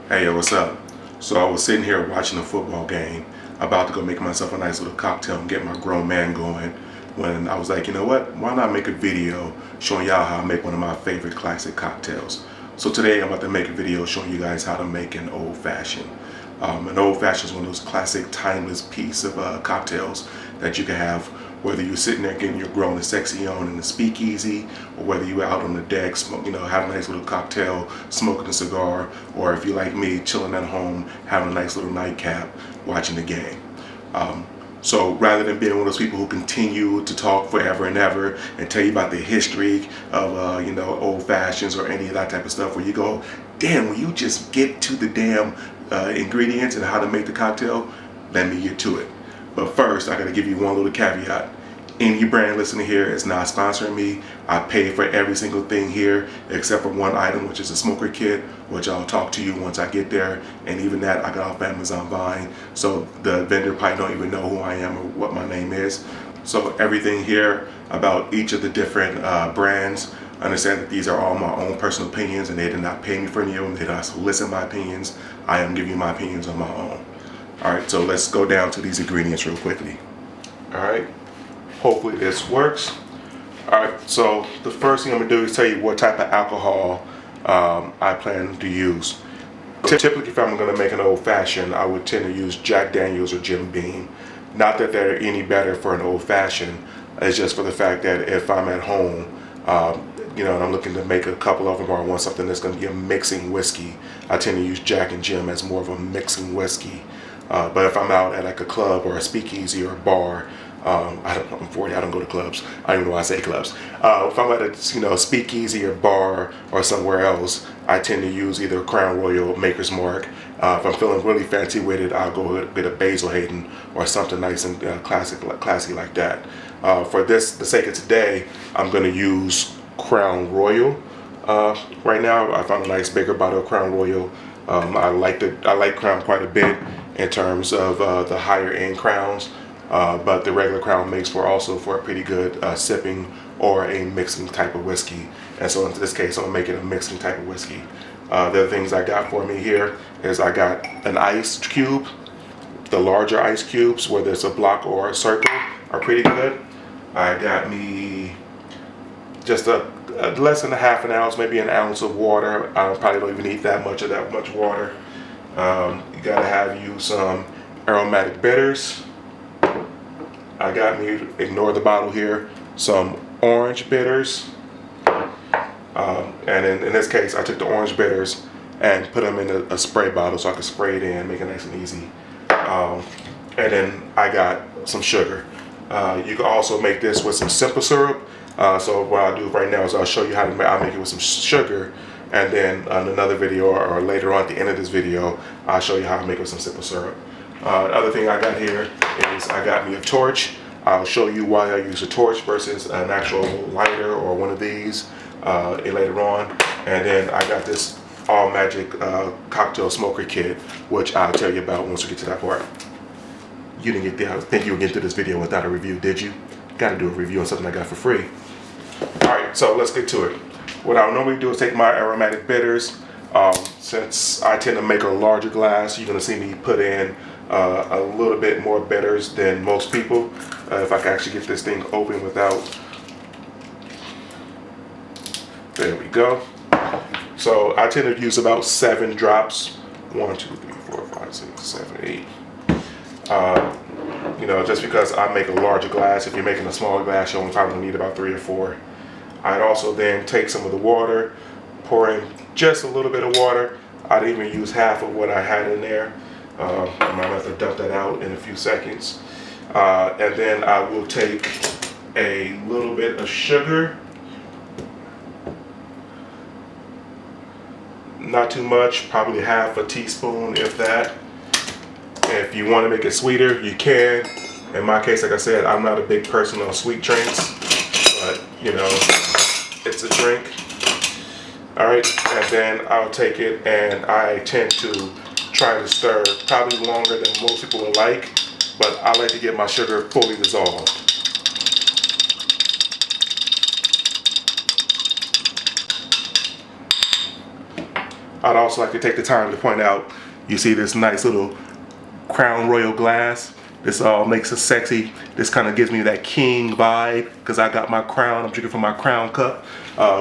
Hey, yo, what's up? So I was sitting here watching a football game, about to go make myself a nice little cocktail and get my grown man going, when I was like, you know what? Why not make a video showing y'all how I make one of my favorite classic cocktails? So today I'm about to make a video showing you guys how to make an old fashioned. An old fashioned is one of those classic, timeless piece of cocktails that you can have whether you're sitting there getting your grown and sexy on in the speakeasy, or whether you're out on the deck, having a nice little cocktail, smoking a cigar, or if you're like me, chilling at home, having a nice little nightcap, watching the game. So rather than being one of those people who continue to talk forever and ever and tell you about the history of old fashions or any of that type of stuff, where you go, damn, will you just get to the damn ingredients and how to make the cocktail? Let me get to it. But first, I gotta give you one little caveat. Any brand listening here is not sponsoring me. I pay for every single thing here except for one item, which is a smoker kit, which I'll talk to you once I get there. And even that I got off Amazon Vine, so the vendor probably don't even know who I am or what my name is. So everything here about each of the different brands, understand that these are all my own personal opinions, and they did not pay me for any of them. They did not solicit my opinions. I am giving you my opinions on my own. Alright, so let's go down to these ingredients real quickly. Alright, hopefully this works. Alright, so the first thing I'm going to do is tell you what type of alcohol I plan to use. Typically, if I'm going to make an old fashioned, I would tend to use Jack Daniels or Jim Beam. Not that they're any better for an old fashioned, it's just for the fact that if I'm at home, and I'm looking to make a couple of them, or I want something that's going to be a mixing whiskey, I tend to use Jack and Jim as more of a mixing whiskey. But if I'm out at like a club or a speakeasy or a bar, I'm 40, I don't go to clubs. I don't even know why I say clubs. If I'm at a speakeasy or bar or somewhere else, I tend to use either Crown Royal, Maker's Mark. If I'm feeling really fancy with it, I'll go get a Basil Hayden or something nice and classy like that. For the sake of today, I'm going to use Crown Royal. Right now, I found a nice bigger bottle of Crown Royal. I like Crown quite a bit in terms of the higher end Crowns, but the regular Crown makes for a pretty good sipping or a mixing type of whiskey. And so in this case, I'm gonna make it a mixing type of whiskey. The other things I got for me here is I got an ice cube. The larger ice cubes, whether it's a block or a circle, are pretty good. I got me just a less than a half an ounce, maybe an ounce of water. I probably don't even need that much water. You gotta have you some Aromatic Bitters. I got me, ignore the bottle here, some orange bitters. And in this case, I took the orange bitters and put them in a spray bottle so I could spray it in, make it nice and easy. And then I got some sugar. You can also make this with some simple syrup. So what I'll do right now is I'll show you how to I'll make it with some sugar, and then on another video or later on at the end of this video, I'll show you how to make it with some simple syrup. The other thing I got here is I got me a torch. I'll show you why I use a torch versus an actual lighter or one of these later on. And then I got this All Magic cocktail smoker kit, which I'll tell you about once we get to that part. You didn't get there. I think you would get through this video without a review, did you? Got to do a review on something I got for free. Alright, so let's get to it. What I'll normally do is take my Aromatic Bitters. Since I tend to make a larger glass, you're going to see me put in a little bit more bitters than most people. If I can actually get this thing open without... There we go. So I tend to use about 7 drops. 1, 2, 3, 4, 5, 6, 7, 8. Just because I make a larger glass. If you're making a smaller glass, you only probably need about 3 or 4. I'd also then take some of the water, pour in just a little bit of water. I'd even use half of what I had in there. I might have to dump that out in a few seconds. And then I will take a little bit of sugar. Not too much, probably half a teaspoon, if that. If you want to make it sweeter, you can. In my case, like I said, I'm not a big person on sweet drinks, but it's a drink. Alright, and then I'll take it, and I tend to try to stir probably longer than most people would like, but I like to get my sugar fully dissolved. I'd also like to take the time to point out, you see this nice little Crown Royal glass. This all makes it sexy. This kind of gives me that king vibe because I got my crown. I'm drinking from my crown cup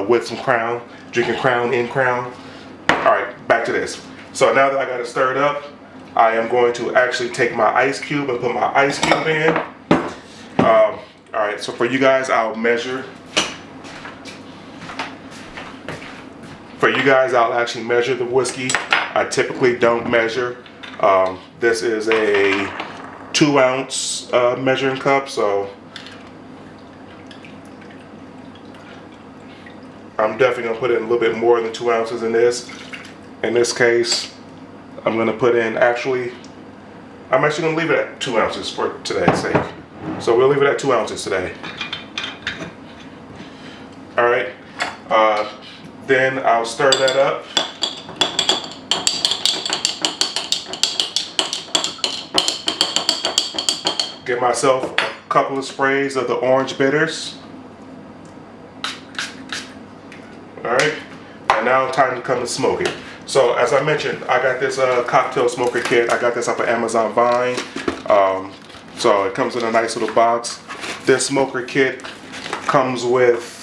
with some crown, drinking crown in crown. All right, back to this. So now that I got it stirred up, I am going to actually take my ice cube and put my ice cube in. All right, so for you guys, I'll measure. For you guys, I'll actually measure the whiskey. I typically don't measure. This is a 2-ounce measuring cup, so I'm definitely gonna put in a little bit more than 2 ounces in this. In this case, I'm gonna put in I'm actually gonna leave it at 2 ounces for today's sake. So we'll leave it at 2 ounces today. All right, then I'll stir that up. Get myself a couple of sprays of the orange bitters. All right, and now time to come and smoke it. So as I mentioned, I got this cocktail smoker kit. I got this off of Amazon Vine. So it comes in a nice little box. This smoker kit comes with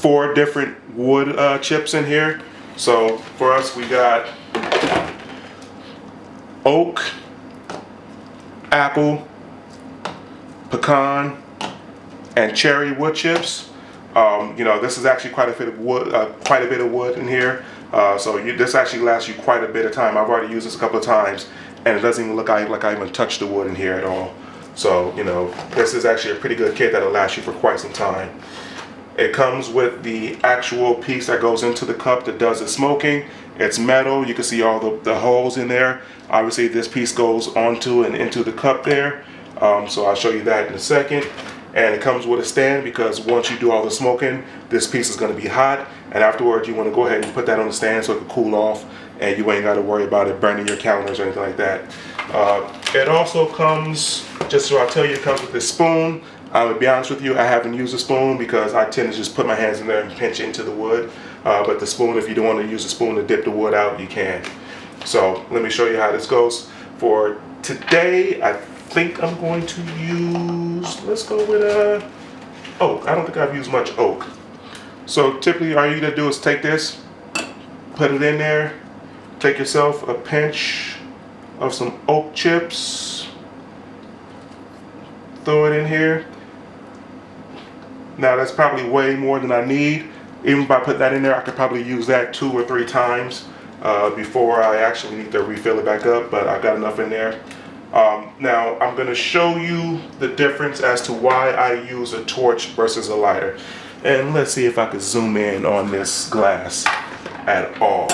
4 different wood chips in here. So for us, we got oak, apple, pecan, and cherry wood chips. You know, this is actually quite a bit of wood in here. So this actually lasts you quite a bit of time. I've already used this a couple of times, and it doesn't even look like I even touched the wood in here at all. So, you know, this is actually a pretty good kit that'll last you for quite some time. It comes with the actual piece that goes into the cup that does the smoking. It's metal. You can see all the holes in there. Obviously, this piece goes onto and into the cup there. So I'll show you that in a second. And it comes with a stand because once you do all the smoking, this piece is going to be hot. And afterwards, you want to go ahead and put that on the stand so it can cool off, and you ain't got to worry about it burning your counters or anything like that. It also comes, just so I'll tell you, it comes with this spoon. I would be honest with you, I haven't used a spoon because I tend to just put my hands in there and pinch into the wood. But the spoon, if you don't want to use a spoon to dip the wood out, you can. So let me show you how this goes. For today, I think I'm going to use, let's go with oak. I don't think I've used much oak. So typically all you gotta do is take this, put it in there, take yourself a pinch of some oak chips, throw it in here. Now that's probably way more than I need. Even if I put that in there, I could probably use that 2 or 3 times before I actually need to refill it back up, but I got enough in there. Now I'm going to show you the difference as to why I use a torch versus a lighter. And let's see if I could zoom in on this glass at all.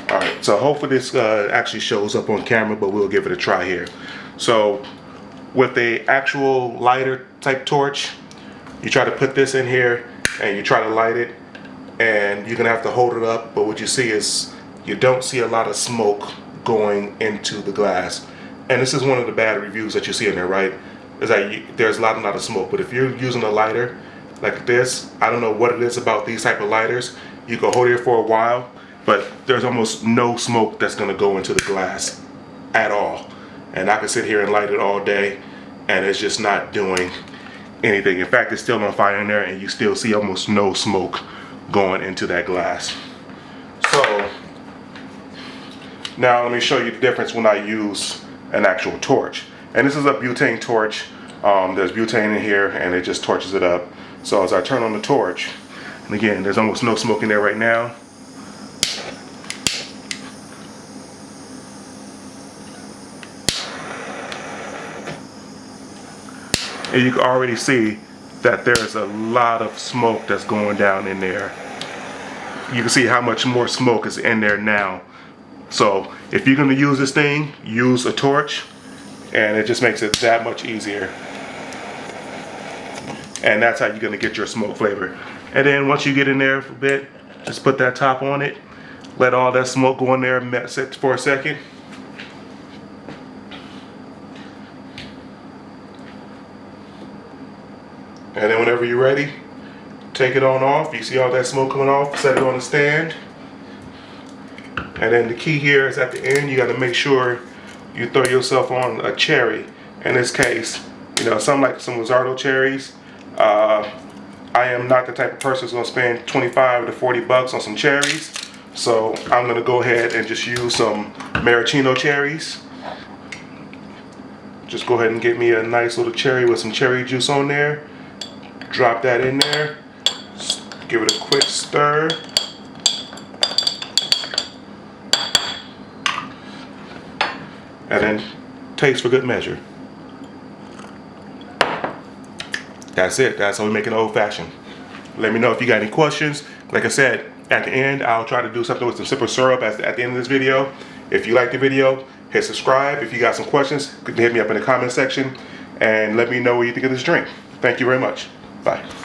Alright, so hopefully this actually shows up on camera, but we'll give it a try here. So with the actual lighter type torch, you try to put this in here and you try to light it, and you're gonna have to hold it up, but what you see is you don't see a lot of smoke going into the glass. And this is one of the bad reviews that you see in there, right? Is that there's a lot of smoke. But if you're using a lighter like this, I don't know what it is about these type of lighters, you can hold it for a while, but there's almost no smoke that's gonna go into the glass at all. And I can sit here and light it all day and it's just not doing anything. In fact, it's still on fire in there and you still see almost no smoke going into that glass. So now let me show you the difference when I use an actual torch. And this is a butane torch. There's butane in here and it just torches it up. So as I turn on the torch, and again, there's almost no smoke in there right now. And you can already see that there's a lot of smoke that's going down in there. You can see how much more smoke is in there now. So if you're gonna use this thing, use a torch, and it just makes it that much easier. And that's how you're gonna get your smoke flavor. And then once you get in there for a bit, Just put that top on it. Let all that smoke go in there and sit for a second. And then whenever you're ready, take it on off. You see all that smoke coming off, set it on the stand. And then the key here is at the end, you got to make sure you throw yourself on a cherry. In this case, you know, some like some Maraschino cherries. I am not the type of person who's going to spend 25 to 40 bucks on some cherries. So I'm going to go ahead and just use some Maraschino cherries. Just go ahead and get me a nice little cherry with some cherry juice on there. Drop that in there. Give it a quick stir. And then taste for good measure. That's it. That's how we make an old fashioned. Let me know if you got any questions. Like I said, at the end, I'll try to do something with some simple syrup at the end of this video. If you like the video, hit subscribe. If you got some questions, hit me up in the comment section and let me know what you think of this drink. Thank you very much. Bye.